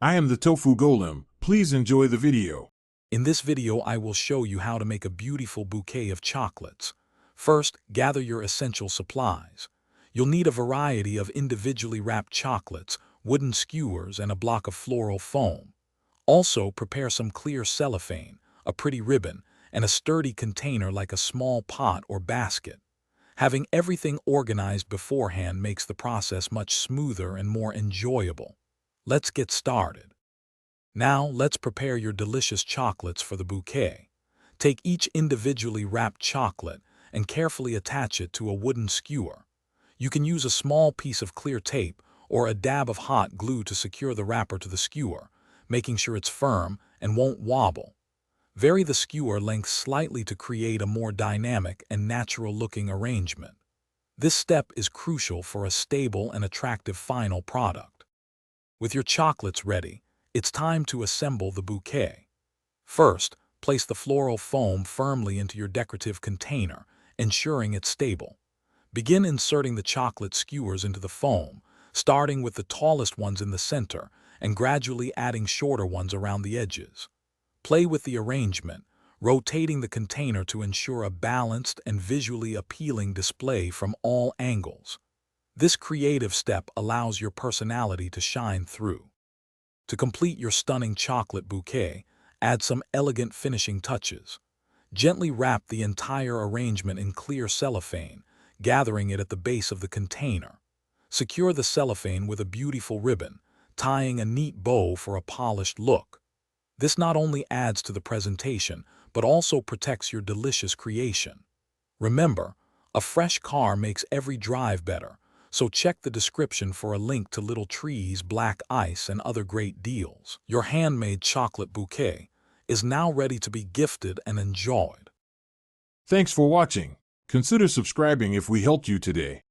I am the Tofu Golem. Please enjoy the video. In this video, I will show you how to make a beautiful bouquet of chocolates. First, gather your essential supplies. You'll need a variety of individually wrapped chocolates, wooden skewers, and a block of floral foam. Also, prepare some clear cellophane, a pretty ribbon, and a sturdy container like a small pot or basket. Having everything organized beforehand makes the process much smoother and more enjoyable. Let's get started. Now, let's prepare your delicious chocolates for the bouquet. Take each individually wrapped chocolate and carefully attach it to a wooden skewer. You can use a small piece of clear tape or a dab of hot glue to secure the wrapper to the skewer, making sure it's firm and won't wobble. Vary the skewer length slightly to create a more dynamic and natural-looking arrangement. This step is crucial for a stable and attractive final product. With your chocolates ready, it's time to assemble the bouquet. First, place the floral foam firmly into your decorative container, ensuring it's stable. Begin inserting the chocolate skewers into the foam, starting with the tallest ones in the center and gradually adding shorter ones around the edges. Play with the arrangement, rotating the container to ensure a balanced and visually appealing display from all angles. This creative step allows your personality to shine through. To complete your stunning chocolate bouquet, add some elegant finishing touches. Gently wrap the entire arrangement in clear cellophane, gathering it at the base of the container. Secure the cellophane with a beautiful ribbon, tying a neat bow for a polished look. This not only adds to the presentation, but also protects your delicious creation. Remember, a fresh car makes every drive better, so check the description for a link to little trees, black ice, and other great deals. Your handmade chocolate bouquet is now ready to be gifted and enjoyed. Thanks for watching. Consider subscribing if we helped you today.